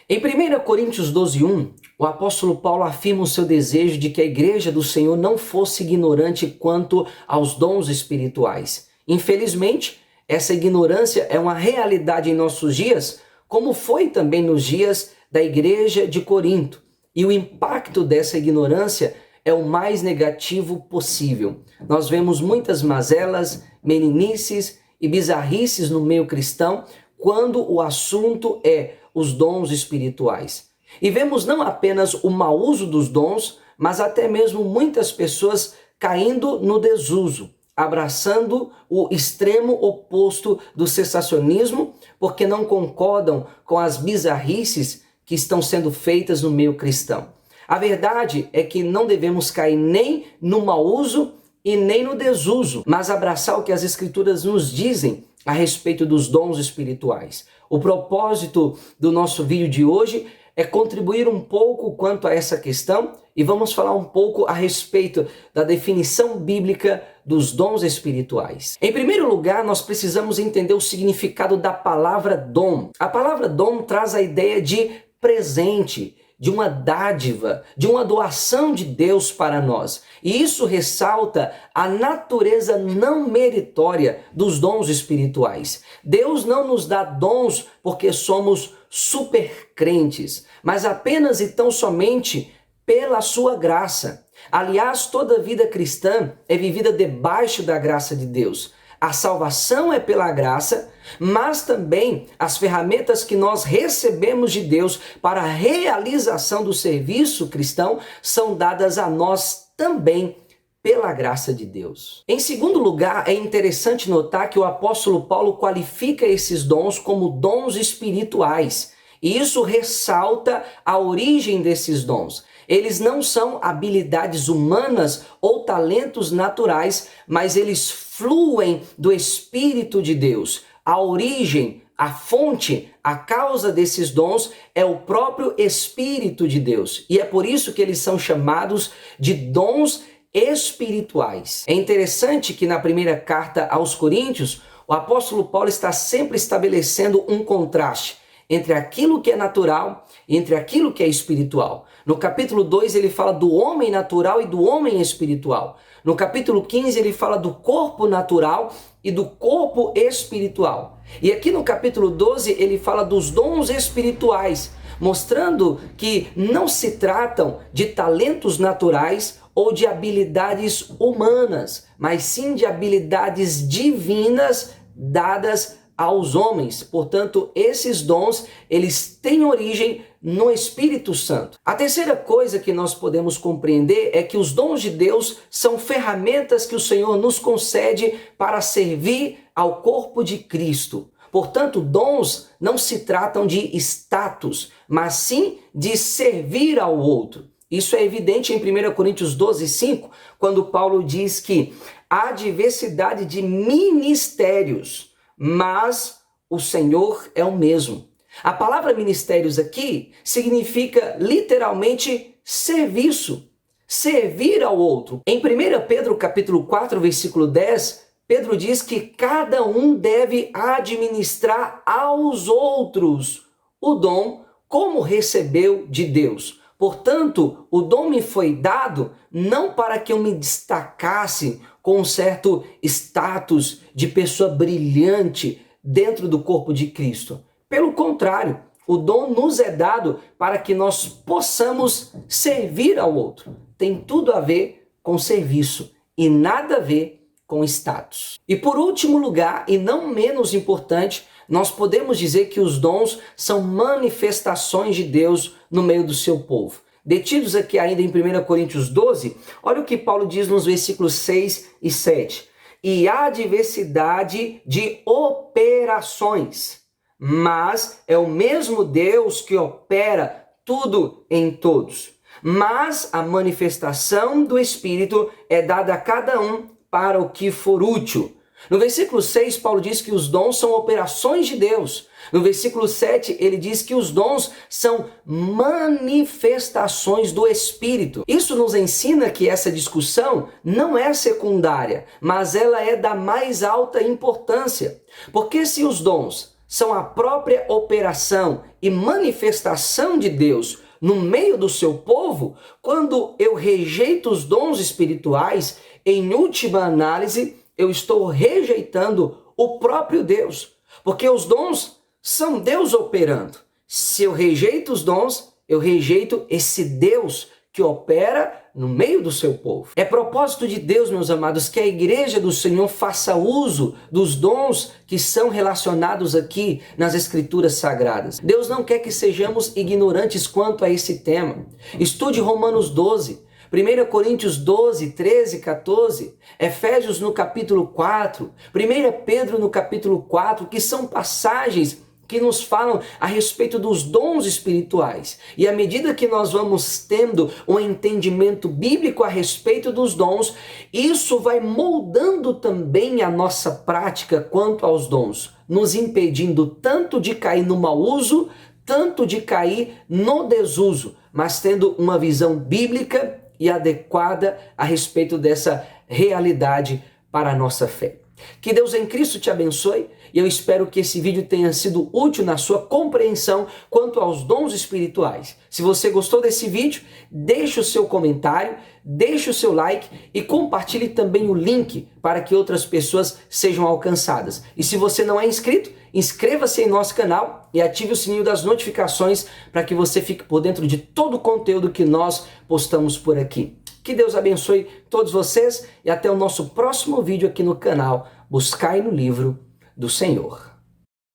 Em 1 Coríntios 12:1, o apóstolo Paulo afirma o seu desejo de que a igreja do Senhor não fosse ignorante quanto aos dons espirituais. Infelizmente, essa ignorância é uma realidade em nossos dias, como foi também nos dias da igreja de Corinto. E o impacto dessa ignorância é o mais negativo possível. Nós vemos muitas mazelas, meninices e bizarrices no meio cristão quando o assunto é os dons espirituais. E vemos não apenas o mau uso dos dons, mas até mesmo muitas pessoas caindo no desuso, abraçando o extremo oposto do cessacionismo, porque não concordam com as bizarrices que estão sendo feitas no meio cristão. A verdade é que não devemos cair nem no mau uso e nem no desuso, mas abraçar o que as Escrituras nos dizem a respeito dos dons espirituais. O propósito do nosso vídeo de hoje é contribuir um pouco quanto a essa questão e vamos falar um pouco a respeito da definição bíblica dos dons espirituais. Em primeiro lugar, nós precisamos entender o significado da palavra dom. A palavra dom traz a ideia de presente, de uma dádiva, de uma doação de Deus para nós. E isso ressalta a natureza não meritória dos dons espirituais. Deus não nos dá dons porque somos super crentes, mas apenas e tão somente pela sua graça. Aliás, toda vida cristã é vivida debaixo da graça de Deus. A salvação é pela graça, mas também as ferramentas que nós recebemos de Deus para a realização do serviço cristão são dadas a nós também pela graça de Deus. Em segundo lugar, é interessante notar que o apóstolo Paulo qualifica esses dons como dons espirituais. E isso ressalta a origem desses dons. Eles não são habilidades humanas ou talentos naturais, mas eles fluem do Espírito de Deus. A origem, a fonte, a causa desses dons é o próprio Espírito de Deus. E é por isso que eles são chamados de dons espirituais. É interessante que na primeira carta aos Coríntios, o apóstolo Paulo está sempre estabelecendo um contraste entre aquilo que é natural e entre aquilo que é espiritual. No capítulo 2 ele fala do homem natural e do homem espiritual. No capítulo 15 ele fala do corpo natural e do corpo espiritual. E aqui no capítulo 12 ele fala dos dons espirituais, mostrando que não se tratam de talentos naturais ou de habilidades humanas, mas sim de habilidades divinas dadas aos homens. Portanto, esses dons, eles têm origem no Espírito Santo. A terceira coisa que nós podemos compreender é que os dons de Deus são ferramentas que o Senhor nos concede para servir ao corpo de Cristo. Portanto, dons não se tratam de status, mas sim de servir ao outro. Isso é evidente em 1 Coríntios 12:5, quando Paulo diz que há diversidade de ministérios, mas o Senhor é o mesmo. A palavra ministérios aqui significa literalmente serviço, servir ao outro. Em 1 Pedro capítulo 4, versículo 10, Pedro diz que cada um deve administrar aos outros o dom como recebeu de Deus. Portanto, o dom me foi dado não para que eu me destacasse com um certo status de pessoa brilhante dentro do corpo de Cristo. Pelo contrário, o dom nos é dado para que nós possamos servir ao outro. Tem tudo a ver com serviço e nada a ver com status. E por último lugar, e não menos importante, nós podemos dizer que os dons são manifestações de Deus no meio do seu povo. Detidos aqui ainda em 1 Coríntios 12, olha o que Paulo diz nos versículos 6 e 7. E há diversidade de operações, mas é o mesmo Deus que opera tudo em todos. Mas a manifestação do Espírito é dada a cada um para o que for útil. No versículo 6, Paulo diz que os dons são operações de Deus. No versículo 7, ele diz que os dons são manifestações do Espírito. Isso nos ensina que essa discussão não é secundária, mas ela é da mais alta importância. Porque se os dons são a própria operação e manifestação de Deus no meio do seu povo, quando eu rejeito os dons espirituais, em última análise, eu estou rejeitando o próprio Deus, porque os dons são Deus operando. Se eu rejeito os dons, eu rejeito esse Deus que opera no meio do seu povo. É propósito de Deus, meus amados, que a igreja do Senhor faça uso dos dons que são relacionados aqui nas Escrituras Sagradas. Deus não quer que sejamos ignorantes quanto a esse tema. Estude Romanos 12, 1 Coríntios 12, 13, 14, Efésios no capítulo 4, 1 Pedro no capítulo 4, que são passagens que nos falam a respeito dos dons espirituais. E à medida que nós vamos tendo um entendimento bíblico a respeito dos dons, isso vai moldando também a nossa prática quanto aos dons, nos impedindo tanto de cair no mau uso, tanto de cair no desuso, mas tendo uma visão bíblica e adequada a respeito dessa realidade para a nossa fé. Que Deus em Cristo te abençoe e eu espero que esse vídeo tenha sido útil na sua compreensão quanto aos dons espirituais. Se você gostou desse vídeo, deixe o seu comentário, deixe o seu like e compartilhe também o link para que outras pessoas sejam alcançadas. E se você não é inscrito, inscreva-se em nosso canal e ative o sininho das notificações para que você fique por dentro de todo o conteúdo que nós postamos por aqui. Que Deus abençoe todos vocês e até o nosso próximo vídeo aqui no canal Buscai no Livro do Senhor.